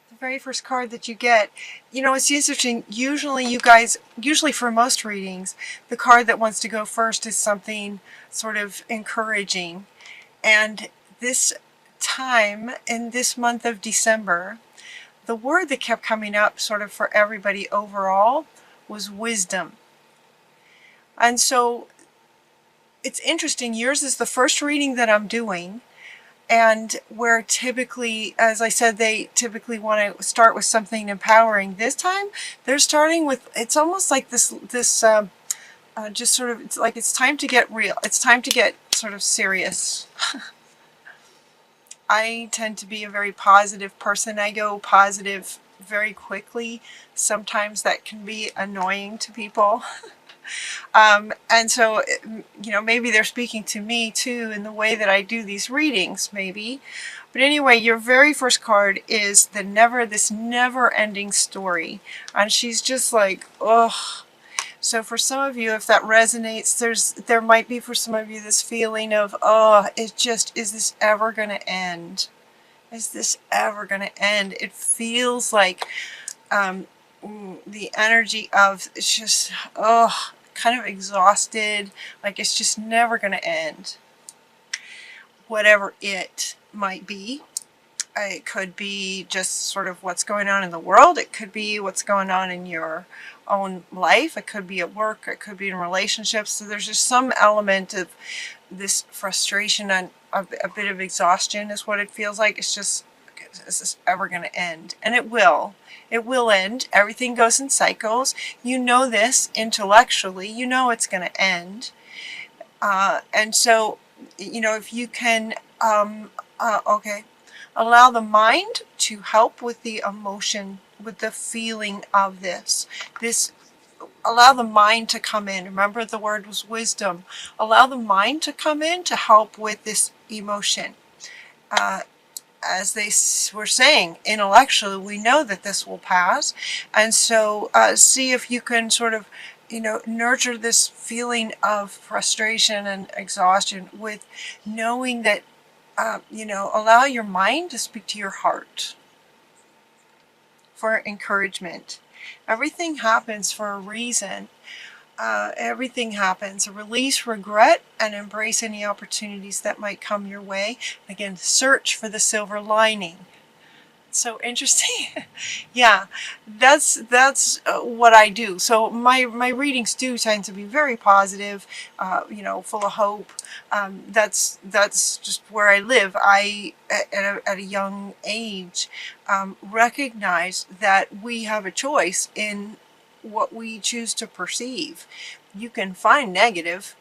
The very first card that you get, you know, it's interesting. Usually you guys, usually for most readings, the card that wants to go first is something sort of encouraging. And this time, in this month of December, the word that kept coming up sort of for everybody overall was wisdom. And so it's interesting. Yours is the first reading that I'm doing. And where typically, as I said, they typically want to start with something empowering. This time, they're starting with, it's almost like this just sort of, it's like it's time to get real. It's time to get sort of serious. I tend to be a very positive person. I go positive very quickly. Sometimes that can be annoying to people. And so, you know, maybe they're speaking to me too in the way that I do these readings, maybe. But anyway, your very first card is this never-ending story. And she's just like, ugh. So for some of you, if that resonates, there might be for some of you this feeling of, oh, it just, is this ever going to end? Is this ever going to end? It feels like the energy of, it's just, oh, kind of exhausted, like it's just never going to end. Whatever it might be. It could be just sort of what's going on in the world. It could be what's going on in your own life. It could be at work. It could be in relationships. So there's just some element of this frustration and a bit of exhaustion is what it feels like. It's just, is this ever going to end? And it will. It will end. Everything goes in cycles. You know this intellectually. You know it's going to end. And so, you know, if you can, okay, allow the mind to help with the emotion, with the feeling of this. Allow the mind to come in. Remember, the word was wisdom. Allow the mind to come in to help with this emotion. As they were saying, intellectually, we know that this will pass. And so see if you can sort of, you know, nurture this feeling of frustration and exhaustion with knowing that, you know, allow your mind to speak to your heart for encouragement. Everything happens for a reason. Everything happens. Release regret and embrace any opportunities that might come your way. Again, search for the silver lining. So interesting. Yeah, that's what I do. So my readings do tend to be very positive, you know, full of hope. That's just where I live. I at a young age recognize that we have a choice in what we choose to perceive. You can find negative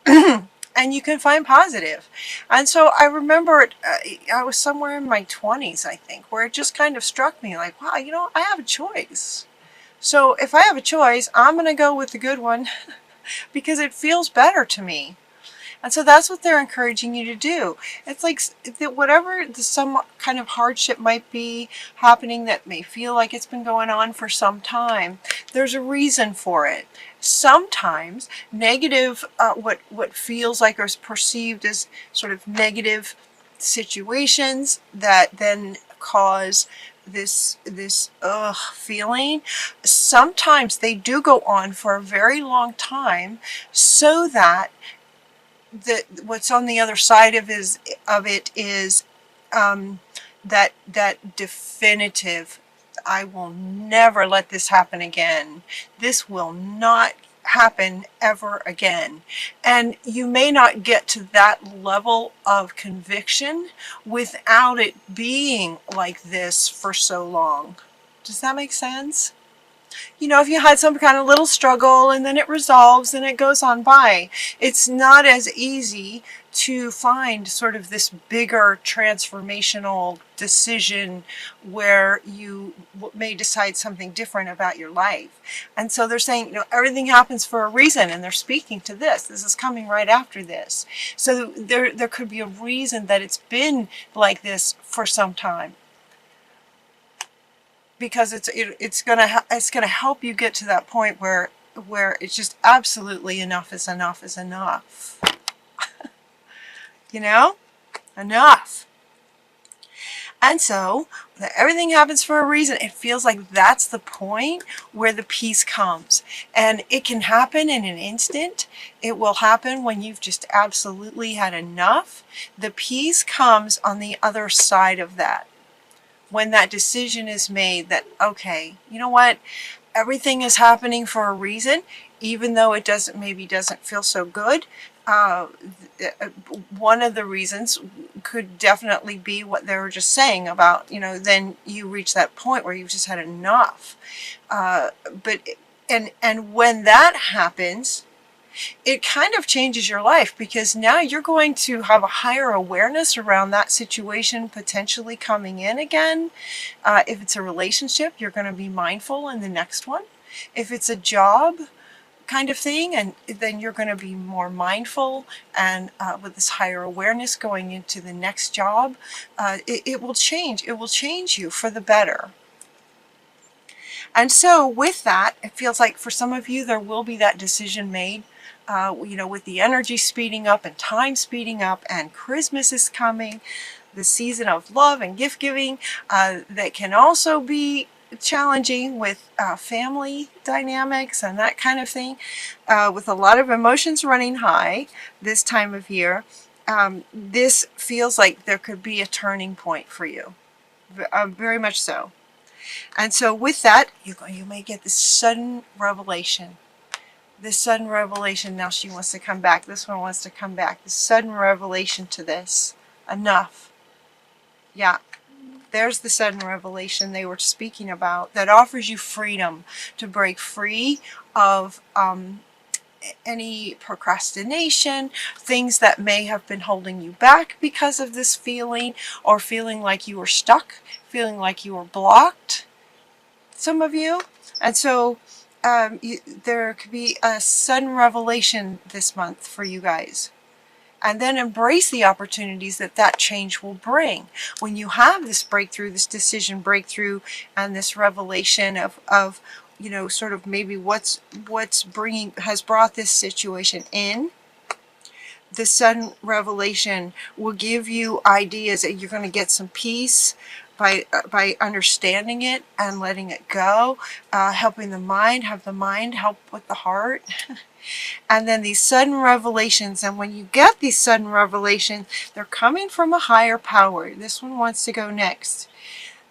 and you can find positive. And so I remember I was somewhere in my 20s, I think, where it just kind of struck me like, wow, you know, I have a choice. So if I have a choice, I'm going to go with the good one because it feels better to me. And so that's what they're encouraging you to do. It's like whatever some kind of hardship might be happening that may feel like it's been going on for some time, there's a reason for it. Sometimes negative, what feels like or is perceived as sort of negative situations that then cause this feeling, sometimes they do go on for a very long time so that what's on the other side of it is that definitive, I will never let this happen again. This will not happen ever again. And you may not get to that level of conviction without it being like this for so long. Does that make sense? You know, if you had some kind of little struggle and then it resolves and it goes on by, it's not as easy to find sort of this bigger transformational decision where you may decide something different about your life. And so they're saying, you know, everything happens for a reason, and they're speaking to this. This is coming right after this. So there could be a reason that it's been like this for some time. Because it's gonna help you get to that point where it's just absolutely enough is enough is enough. You know, enough. And so everything happens for a reason. It feels like that's the point where the peace comes. And it can happen in an instant. It will happen when you've just absolutely had enough. The peace comes on the other side of that. When that decision is made that, okay, you know what? Everything is happening for a reason, even though it maybe doesn't feel so good. One of the reasons could definitely be what they were just saying about, then you reach that point where you've just had enough. And when that happens, it kind of changes your life, because now you're going to have a higher awareness around that situation potentially coming in again. If it's a relationship, you're going to be mindful in the next one. If it's a job kind of thing, and then you're going to be more mindful, and with this higher awareness going into the next job, it will change. It will change you for the better. And so with that, it feels like for some of you there will be that decision made. With the energy speeding up and time speeding up, and Christmas is coming, the season of love and gift giving, that can also be challenging with family dynamics and that kind of thing, with a lot of emotions running high this time of year. This feels like there could be a turning point for you, very much so. And so with that, you may get this sudden revelation. This sudden revelation, now she wants to come back. This one wants to come back. This sudden revelation to this. Enough. Yeah. There's the sudden revelation they were speaking about that offers you freedom to break free of any procrastination, things that may have been holding you back because of this feeling, or feeling like you were stuck, feeling like you were blocked, some of you. And so there could be a sudden revelation this month for you guys. And then embrace the opportunities that change will bring. When you have this breakthrough, this decision breakthrough, and this revelation of sort of maybe what's has brought this situation in, the sudden revelation will give you ideas that you're going to get some peace by understanding it and letting it go, helping the mind, have the mind help with the heart. And then these sudden revelations, and when you get these sudden revelations, they're coming from a higher power. This one wants to go next.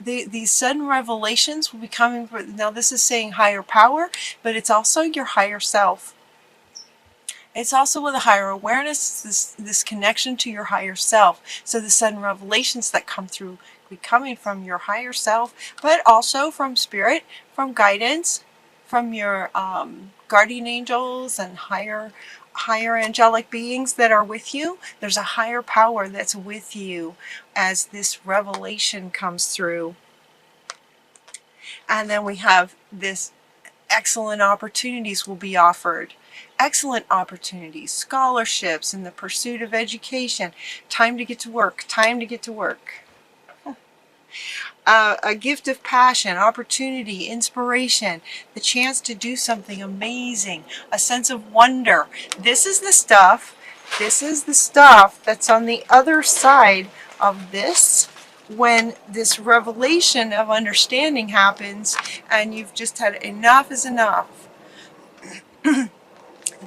These sudden revelations will be coming from, now this is saying higher power, but it's also your higher self. It's also with a higher awareness, this connection to your higher self. So the sudden revelations that come through will be coming from your higher self, but also from spirit, from guidance, from your guardian angels and higher angelic beings that are with you. There's a higher power that's with you as this revelation comes through. And then we have this excellent opportunities will be offered. Excellent opportunities, scholarships in the pursuit of education, time to get to work, time to get to work. A gift of passion, opportunity, inspiration, the chance to do something amazing, a sense of wonder. This is the stuff that's on the other side of this, when this revelation of understanding happens and you've just had enough is enough.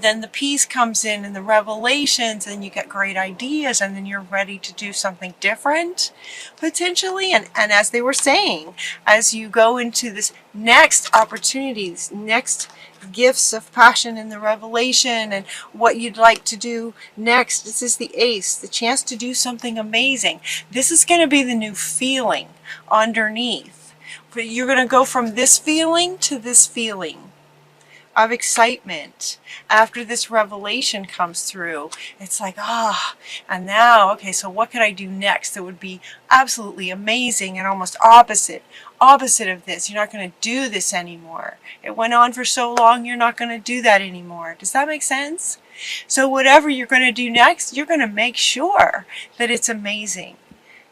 Then the peace comes in and the revelations, and you get great ideas, and then you're ready to do something different, potentially. And as they were saying, as you go into this next opportunities, next gifts of passion in the revelation, and what you'd like to do next, this is the ace, the chance to do something amazing. This is going to be the new feeling underneath. But you're going to go from this feeling to this feeling of excitement after this revelation comes through. It's like, and now, okay, so what could I do next that would be absolutely amazing and almost opposite of this? You're not going to do this anymore. It went on for so long, you're not going to do that anymore. Does that make sense? So whatever you're going to do next, you're going to make sure that it's amazing.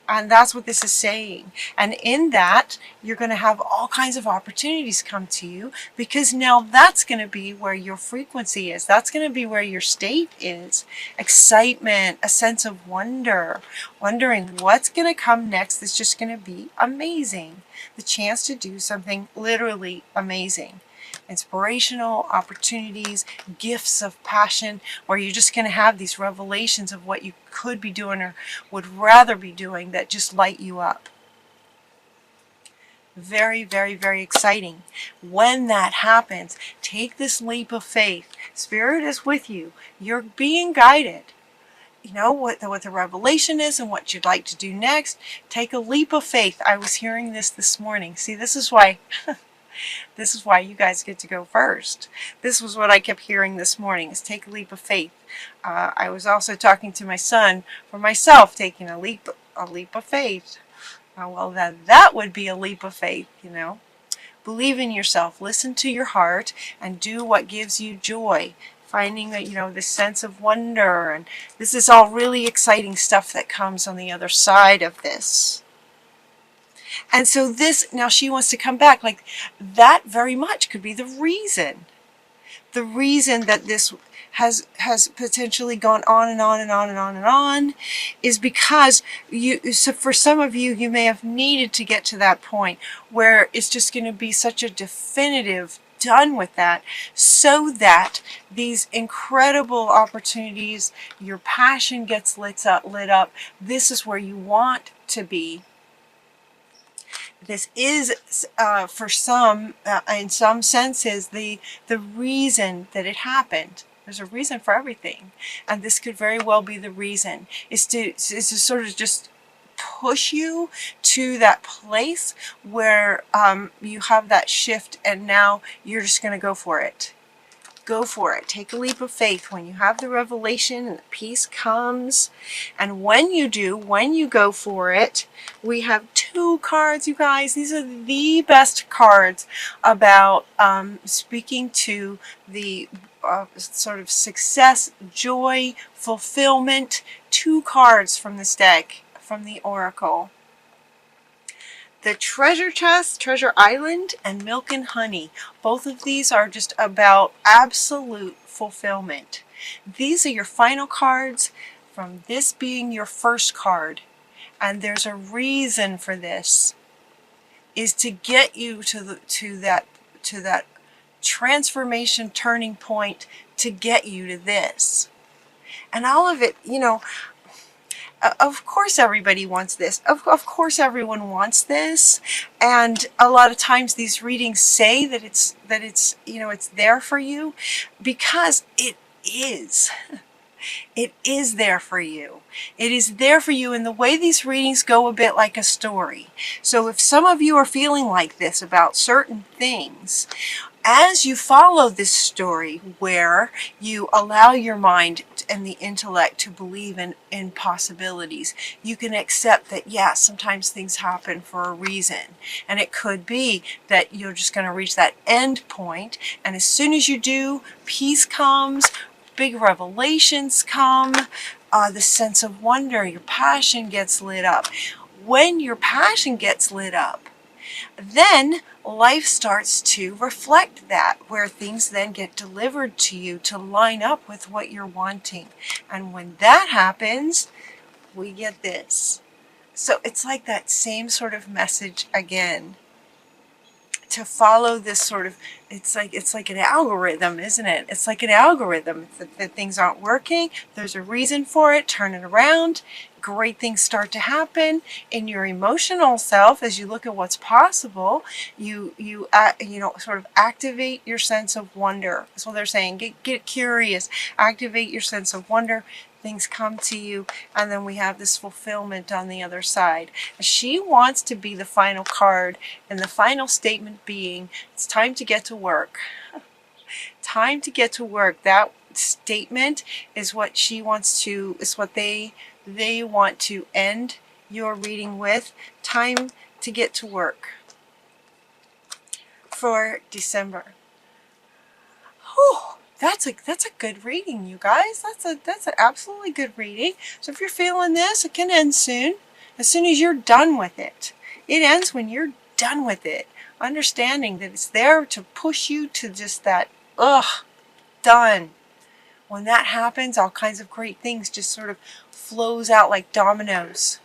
And that's what this is saying. And in that, you're going to have all kinds of opportunities come to you, because now that's going to be where your frequency is. That's going to be where your state is. Excitement, a sense of wonder, wondering what's going to come next is just going to be amazing. The chance to do something literally amazing. Inspirational opportunities, gifts of passion, where you're just going to have these revelations of what you could be doing or would rather be doing that just light you up. Very, very, very exciting. When that happens, take this leap of faith. Spirit is with you. You're being guided. You know what the revelation is and what you'd like to do next. Take a leap of faith. I was hearing this morning. See, this is why you guys get to go first. This was what I kept hearing this morning, is take a leap of faith. I was also talking to my son for myself, taking a leap of faith. Well, that would be a leap of faith, you know. Believe in yourself, listen to your heart, and do what gives you joy. Finding that, you know, this sense of wonder, and this is all really exciting stuff that comes on the other side of this. And so this, now she wants to come back, like that very much could be the reason that this has potentially gone on and on and on and on and on, is because so for some of you, you may have needed to get to that point where it's just going to be such a definitive done with that, so that these incredible opportunities, your passion gets lit up. This is where you want to be. This is, for some, in some senses, the reason that it happened. There's a reason for everything, and this could very well be the reason. Is to sort of just push you to that place where you have that shift, and now you're just going to go for it. Go for it. Take a leap of faith. When you have the revelation and the peace comes, and when you do, when you go for it, we have 2 cards, you guys. These are the best cards about speaking to the sort of success, joy, fulfillment. 2 cards from this deck, from the Oracle. The Treasure Chest, Treasure Island, and Milk and Honey. Both of these are just about absolute fulfillment. These are your final cards, from this being your first card. And there's a reason for this, is to get you to that transformation turning point, to get you to this. And all of it, you know, of course everybody wants this. Of course everyone wants this. And a lot of times these readings say that it's you know, it's there for you, because it is. It is there for you. It is there for you, and the way these readings go a bit like a story. So if some of you are feeling like this about certain things, as you follow this story where you allow your mind and the intellect to believe in possibilities, you can accept that, yes, sometimes things happen for a reason. And it could be that you're just going to reach that end point, and as soon as you do, peace comes, big revelations come, the sense of wonder, your passion gets lit up. When your passion gets lit up, then life starts to reflect that, where things then get delivered to you to line up with what you're wanting. And when that happens, we get this. So it's like that same sort of message again. To follow this sort of, it's like an algorithm, isn't it? It's like an algorithm. If things aren't working, there's a reason for it. Turn it around. Great things start to happen in your emotional self as you look at what's possible. You know, sort of activate your sense of wonder. That's what they're saying. Get curious. Activate your sense of wonder. Things come to you, and then we have this fulfillment on the other side. She wants to be the final card, and the final statement being, it's time to get to work. Time to get to work. That statement is what she wants to, is what they want to end your reading with. Time to get to work for December. Whew. That's a good reading, you guys. That's an absolutely good reading. So if you're feeling this, it can end soon. As soon as you're done with it. It ends when you're done with it. Understanding that it's there to push you to just that, ugh, done. When that happens, all kinds of great things just sort of flows out like dominoes.